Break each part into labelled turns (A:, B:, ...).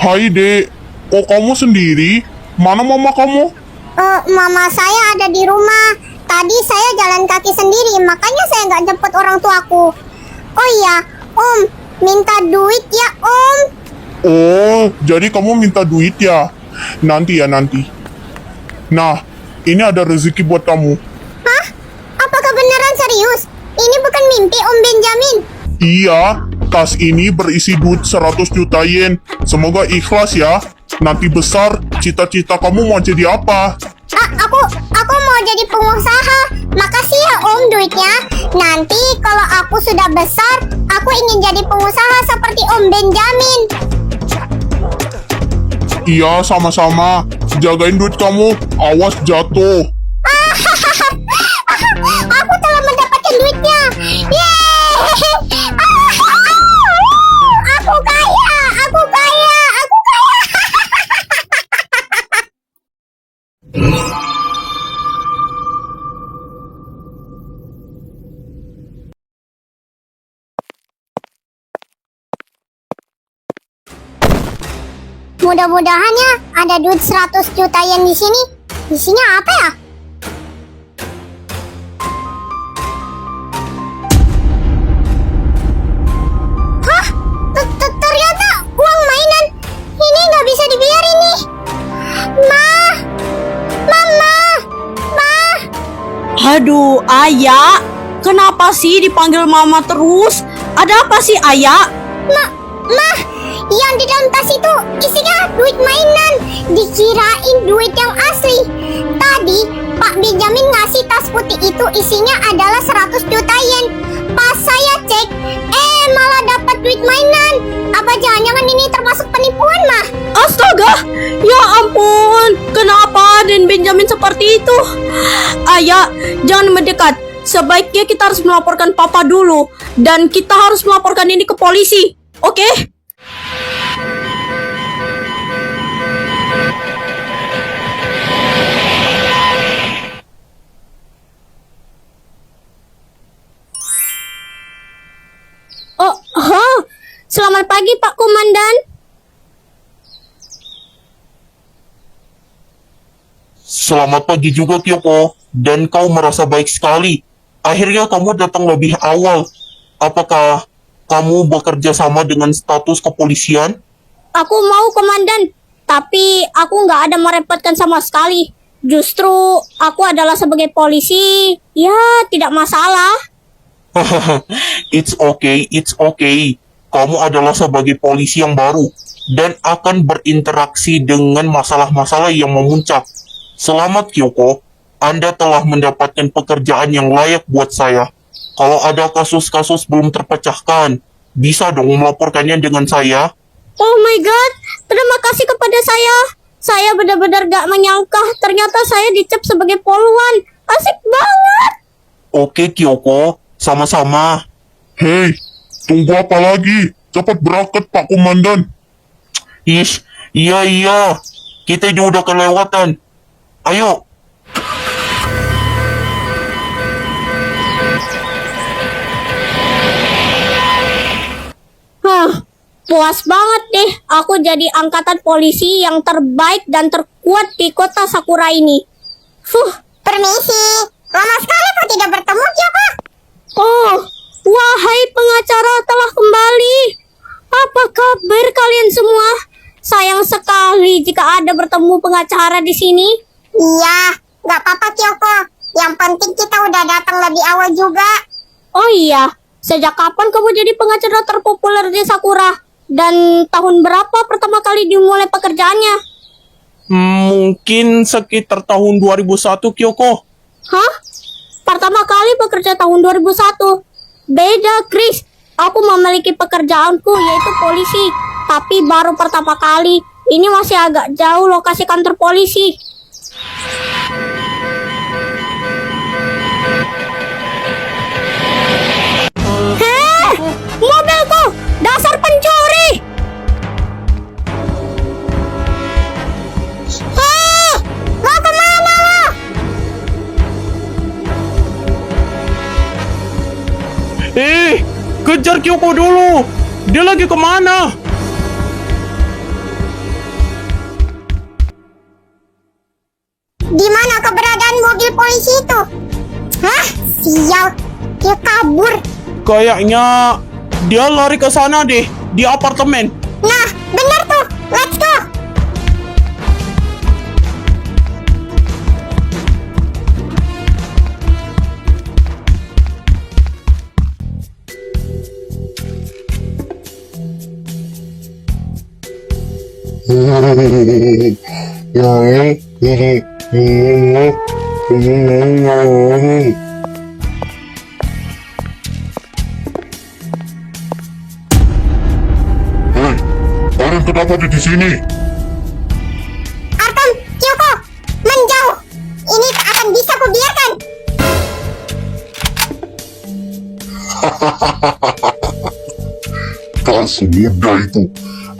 A: Hai dek, kok kamu sendiri? Mana mama kamu?
B: Mama saya ada di rumah. Tadi saya jalan kaki sendiri, makanya saya nggak jemput orang tuaku. Oh iya, Om, minta duit ya Om.
A: Oh, jadi kamu minta duit ya? Nanti ya nanti. Nah, ini ada rezeki buat kamu.
B: Hah? Apakah beneran serius? Ini bukan mimpi Om Benjamin.
A: Iya, tas ini berisi duit 100 juta yen. Semoga ikhlas ya. Nanti besar, cita-cita kamu mau jadi apa?
B: Aku mau jadi pengusaha. Makasih ya Om duitnya. Nanti kalau aku sudah besar, aku ingin jadi pengusaha seperti Om Benjamin.
A: Iya, sama-sama. Jagain duit kamu, awas jatuh.
B: Aku telah mendapatkan duitnya. Yeay! Aku kaya, aku kaya, aku kaya. Mudah-mudahan ya ada duit 100 juta yen di sini. Isinya apa ya? Hah? Ternyata uang mainan. Ini nggak bisa dibiarin nih. Mama.
C: Aduh, Ayah, kenapa sih dipanggil Mama terus? Ada apa sih, Ayah?
B: Mah, yang di dalam tas itu isinya duit mainan. Dikirain duit yang asli. Tadi Pak Benjamin ngasih tas putih itu isinya adalah 100 juta yen. Pas saya cek, malah dapat duit mainan. Apa jangan-jangan ini termasuk penipuan, Mah?
C: Astaga, ya ampun, kenapa Den Benjamin seperti itu? Ayah, jangan mendekat. Sebaiknya kita harus melaporkan Papa dulu. Dan kita harus melaporkan ini ke polisi. Oke? Oh, selamat pagi Pak Komandan.
D: Selamat pagi juga Kyoko, dan kau merasa baik sekali. Akhirnya kamu datang lebih awal. Apakah kamu bekerja sama dengan status kepolisian?
C: Aku mau Komandan, tapi aku nggak ada merepotkan sama sekali. Justru aku adalah sebagai polisi, ya tidak masalah.
D: It's okay. Kamu adalah sebagai polisi yang baru dan akan berinteraksi dengan masalah-masalah yang memuncak. Selamat Kyoko, Anda telah mendapatkan pekerjaan yang layak buat saya. Kalau ada kasus-kasus belum terpecahkan, bisa dong melaporkannya dengan saya.
C: Oh my god, terima kasih kepada saya. Saya benar-benar gak menyangka ternyata saya dicap sebagai poluan. Asik banget.
D: Oke Kyoko, sama-sama.
A: Hei, tunggu apa lagi? Cepat berangkat Pak Komandan.
D: Iya. Kita ini udah kelewatan. Ayo.
C: Puas banget deh aku jadi angkatan polisi yang terbaik dan terkuat di kota Sakura ini.
B: Permisi. Lama sekali kau tidak bertemu, Kyoko.
C: Oh, wahai pengacara telah kembali. Apa kabar kalian semua? Sayang sekali jika ada bertemu pengacara di sini.
B: Iya, nggak apa-apa Kyoko. Yang penting kita udah datang lebih awal juga.
C: Oh iya, sejak kapan kamu jadi pengacara terpopuler di Sakura? Dan tahun berapa pertama kali dimulai pekerjaannya?
E: Mungkin sekitar tahun 2001, Kyoko.
C: Hah? Pertama kali bekerja tahun 2001? Beda, Chris. Aku memiliki pekerjaanku yaitu polisi. Tapi baru pertama kali. Ini masih agak jauh lokasi kantor polisi. Heh! Mobilku! Dasar pencuri!
B: Mau kemana lo?
E: Kejar Kyoko dulu. Dia lagi kemana?
B: Di mana keberadaan mobil polisi itu? Hah? Sial, dia kabur.
E: Kayaknya dia lari ke sana deh, di apartemen.
B: Nah, benar tuh. Let's go.
A: Hei, kalian kenapa ada di sini?
B: Artem, Kyoko, menjauh. Ini tak akan bisa kubiarkan.
A: Tak semudah itu.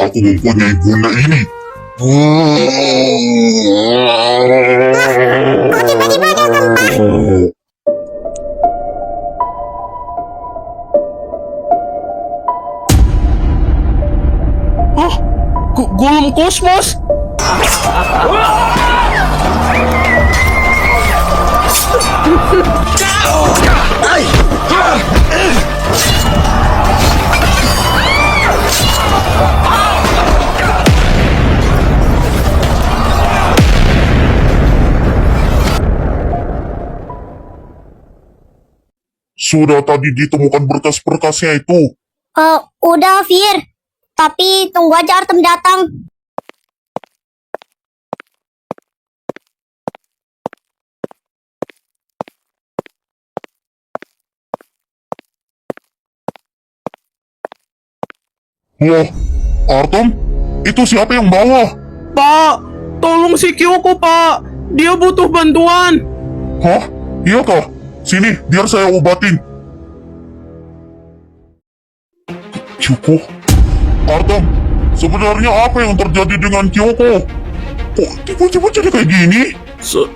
A: Aku mempunyai guna ini.
B: Kok tiba-tiba ada gempa?
E: Hah? Golem kosmos?
A: Sudah tadi ditemukan berkas-berkasnya itu.
B: Udah, Fir. Tapi tunggu aja Artem datang.
A: Wah, Artem? Itu siapa yang bawa?
E: Pak, tolong si Kyoko, Pak. Dia butuh bantuan.
A: Hah? Iya kah? Sini, biar saya obatin. Kyoko? Artem, sebenarnya apa yang terjadi dengan Kyoko? Kok tiba-tiba jadi kayak gini?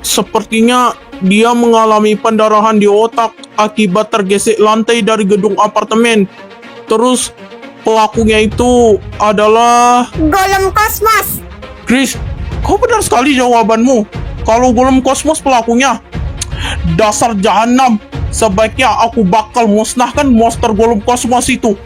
E: Sepertinya dia mengalami pendarahan di otak akibat tergesek lantai dari gedung apartemen. Terus pelakunya itu adalah...
B: Golem kosmos.
E: Chris, kau benar sekali jawabanmu. Kalau golem kosmos pelakunya. Dasar jahanam. Sebaiknya aku bakal musnahkan monster golem kosmos itu.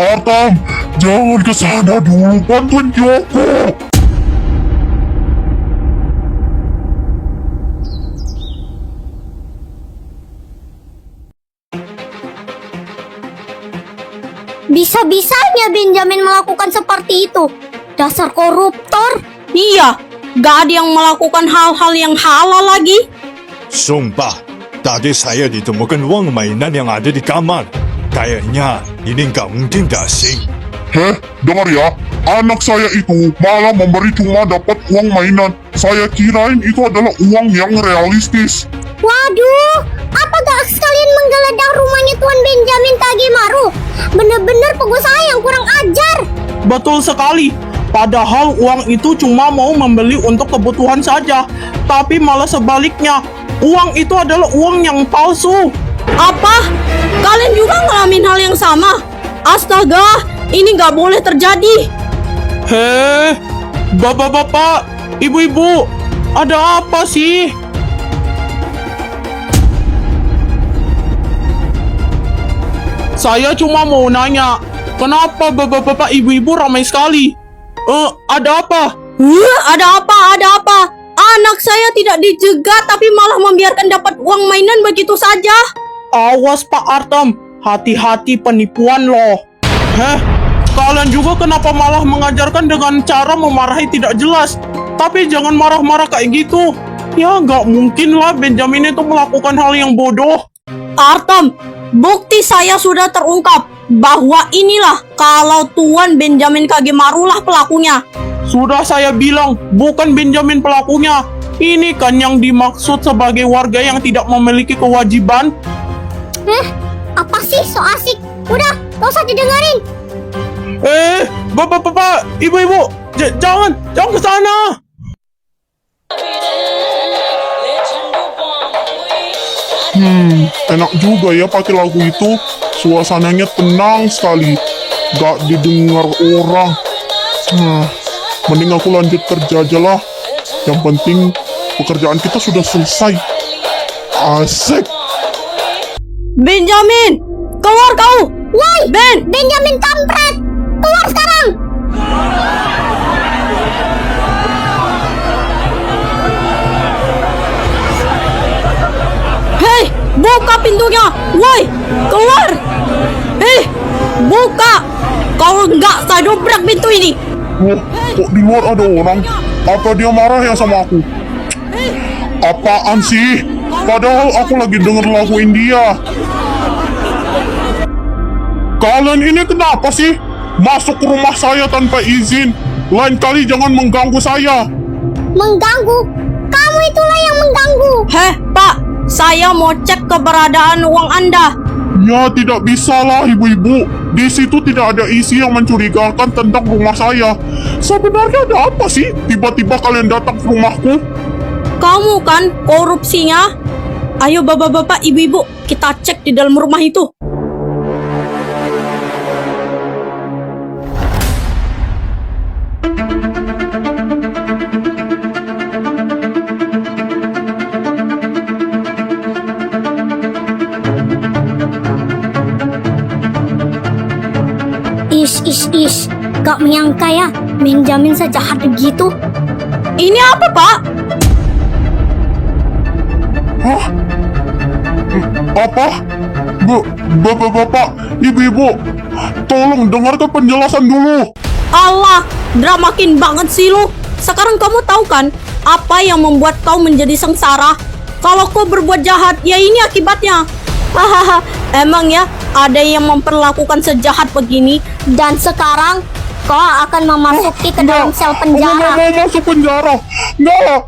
A: Artem, jangan ke sana dulu, bantuin Kyoko.
B: Bisa-bisanya Benjamin melakukan seperti itu. Dasar koruptor.
C: Iya, gak ada yang melakukan hal-hal yang halal lagi.
F: Sumpah, tadi saya ditemukan uang mainan yang ada di kamar. Kayaknya ini nggak mungkin dah sih.
A: Heh, dengar ya. Anak saya itu malah memberi cuma dapat uang mainan. Saya kirain itu adalah uang yang realistis.
B: Waduh, apa gak sekalian menggeledah rumahnya Tuan Benjamin Tagemaru? Bener-bener pengusaha yang kurang ajar.
E: Betul sekali. Padahal uang itu cuma mau membeli untuk kebutuhan saja. Tapi malah sebaliknya. Uang itu adalah uang yang palsu.
C: Apa? Kalian juga ngalamin hal yang sama? Astaga, ini gak boleh terjadi.
E: Heh, bapak-bapak, ibu-ibu, ada apa sih? Saya cuma mau nanya, kenapa bapak-bapak ibu-ibu ramai sekali? Ada apa?
C: Ada apa? Ada apa? Anak saya tidak dijegat tapi malah membiarkan dapat uang mainan begitu saja.
E: Awas Pak Artem, hati-hati penipuan loh. Heh, kalian juga kenapa malah mengajarkan dengan cara memarahi tidak jelas? Tapi jangan marah-marah kayak gitu. Ya nggak mungkin lah Benjamin itu melakukan hal yang bodoh.
C: Artem, bukti saya sudah terungkap bahwa inilah kalau Tuan Benjamin Kagemaru lah pelakunya.
E: Sudah saya bilang, bukan Benjamin pelakunya. Ini kan yang dimaksud sebagai warga yang tidak memiliki kewajiban.
B: Apa sih so asik? Udah, gak usah didengerin.
E: Bapak-bapak, ibu-ibu, jangan ke sana.
A: Enak juga ya pakai lagu itu. Suasananya tenang sekali. Gak didengar orang. Mending aku lanjut kerja aja lah. Yang penting pekerjaan kita sudah selesai. Asik.
C: Benjamin, keluar kau.
B: Woi,
C: Ben,
B: Benjamin kampret! Keluar sekarang!
C: hei, buka pintunya. Woi, keluar. Hei, buka. Kalau enggak, saya dobrak pintu ini.
A: Wah, kok di luar ada orang? Apa dia marah ya sama aku? Apaan sih? Padahal aku lagi denger lagu India. Kalian ini kenapa sih? Masuk ke rumah saya tanpa izin. Lain kali jangan mengganggu saya.
B: Mengganggu? Kamu itulah yang mengganggu!
C: Heh, Pak, saya mau cek keberadaan uang Anda.
A: Ya tidak bisa lah ibu-ibu. Di situ tidak ada isi yang mencurigakan tentang rumah saya. Sebenarnya ada apa sih? Tiba-tiba kalian datang ke rumahku?
C: Kamu kan korupsinya. Ayo bapak-bapak, ibu-ibu, kita cek di dalam rumah itu.
B: Is, gak menyangka ya, Benjamin sejahat begitu.
C: Ini apa, Pak?
A: Hah? Apa? Bapak, ibu-ibu, tolong dengarkan penjelasan dulu.
C: Allah, dramakin banget sih lu. Sekarang kamu tahu kan apa yang membuat kau menjadi sengsara? Kalau kau berbuat jahat, ya ini akibatnya. Hahaha, emang ya ada yang memperlakukan sejahat begini?
B: Dan sekarang kau akan memasuki ke dalam sel
A: Nggak
B: penjara.
A: mau masuk penjara. Nggak mau.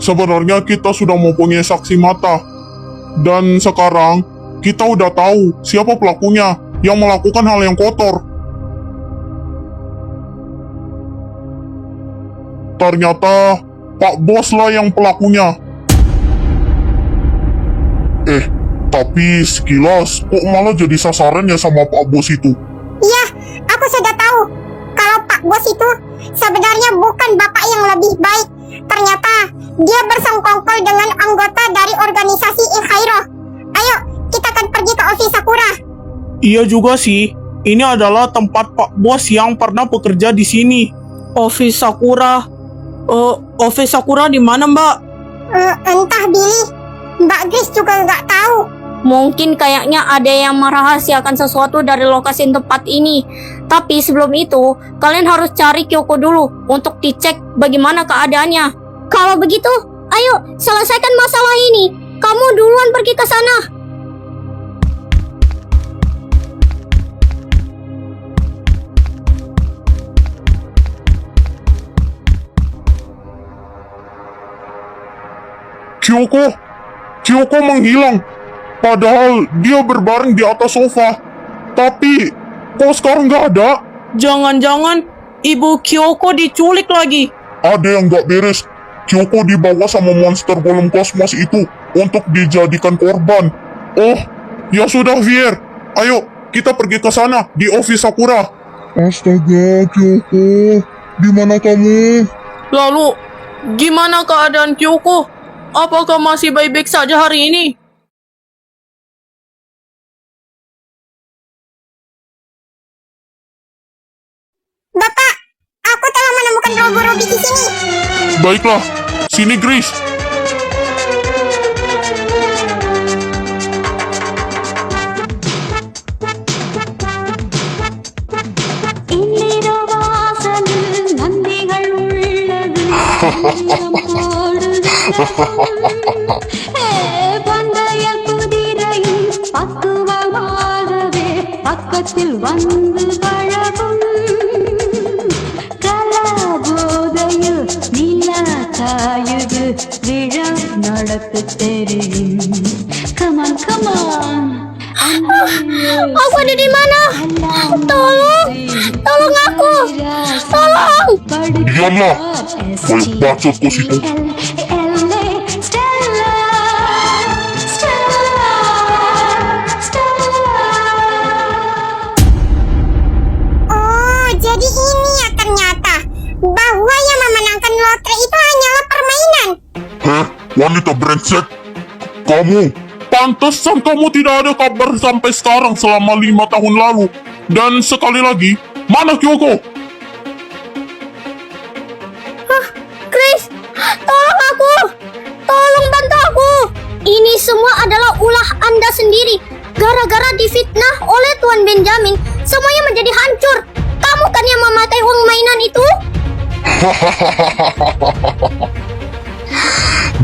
A: Sebenarnya kita sudah mempunyai saksi mata. Dan sekarang kita udah tahu siapa pelakunya yang melakukan hal yang kotor. Ternyata Pak Bos lah yang pelakunya. Tapi sekilas kok malah jadi sasaran ya sama Pak Bos itu.
B: Iya, aku sudah tahu kalau Pak Bos itu sebenarnya bukan bapak yang lebih baik. Ternyata dia bersengkongkol dengan anggota dari organisasi Ikhairo. Ayo, kita akan pergi ke office Sakura.
E: Iya juga sih. Ini adalah tempat Pak Bos yang pernah bekerja di sini.
C: Office Sakura. Office Sakura di mana, Mbak?
B: Entah Billy, Mbak Grace juga nggak tahu.
C: Mungkin kayaknya ada yang merahasiakan sesuatu dari lokasi tempat ini. Tapi sebelum itu, kalian harus cari Kyoko dulu untuk dicek bagaimana keadaannya.
B: Kalau begitu, ayo selesaikan masalah ini. Kamu duluan pergi ke sana.
A: Kyoko menghilang. Padahal dia berbaring di atas sofa. Tapi kok sekarang nggak ada?
C: Jangan-jangan Ibu Kyoko diculik lagi.
A: Ada yang nggak beres. Kyoko dibawa sama monster golem kosmos itu untuk dijadikan korban. Oh, ya sudah Vier. Ayo, kita pergi ke sana di office Sakura. Astaga, Kyoko. Di mana kamu?
C: Lalu, gimana keadaan Kyoko? Apakah masih baik-baik saja hari ini?
B: Bapak, aku telah menemukan Robo-Robi di sini.
A: Baiklah, sini Grace.
G: பந்தய குதிரையும் பக்குவமாகவே பக்கத்தில் வந்து பழகும் கலாபோதையில் நிலா காயுது விழா நடத்த தெரியும். Come on, come on.
C: Aku ada di mana? Tolong aku. Tolong.
A: Diamlah. Banyak bacot kau situ.
G: Stella, Stella, Stella.
B: Oh, jadi ini ya ternyata. Bahwa yang memenangkan lotre itu hanyalah permainan.
A: Heh, wanita brengsek. Kamu, pantesan kamu tidak ada kabar sampai sekarang selama 5 tahun lalu. Dan sekali lagi, mana Kyoko?
C: Chris, tolong aku. Tolong bantu aku. Ini semua adalah ulah Anda sendiri. Gara-gara difitnah oleh Tuan Benjamin, semuanya menjadi hancur. Kamu kan yang memakai uang mainan itu?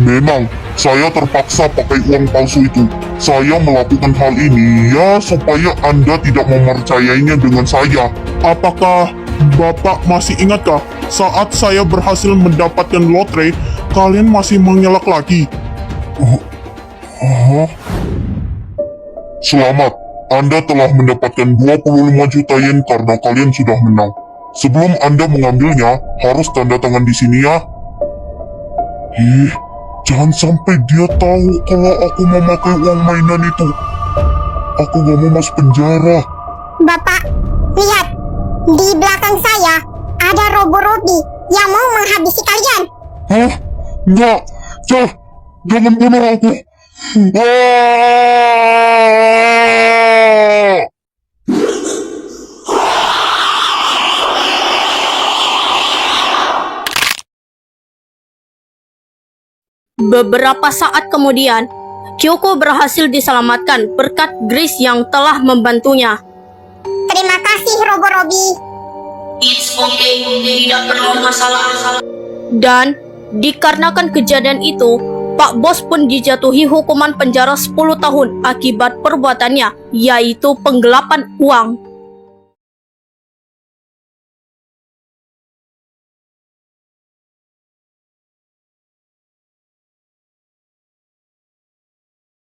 A: Memang, saya terpaksa pakai uang palsu itu. Saya melakukan hal ini ya supaya Anda tidak mempercayainya dengan saya. Apakah Bapak masih ingatkah saat saya berhasil mendapatkan lotre, kalian masih mengelak lagi? Selamat, Anda telah mendapatkan 25 juta yen karena kalian sudah menang. Sebelum Anda mengambilnya, harus tanda tangan di sini ya. Jangan sampai dia tahu kalau aku memakai uang mainan itu. Aku gak mau masuk penjara.
B: Bapak, lihat. Di belakang saya ada Robo-Robi yang mau menghabisi kalian.
A: Hah? Enggak. Jangan bunuh aku. Ah!
C: Beberapa saat kemudian, Kyoko berhasil diselamatkan berkat Grace yang telah membantunya.
B: Terima kasih Robo-Robi.
C: It's okay, tidak perlu masalah. Dan dikarenakan kejadian itu, Pak Bos pun dijatuhi hukuman penjara 10 tahun akibat perbuatannya, yaitu penggelapan uang.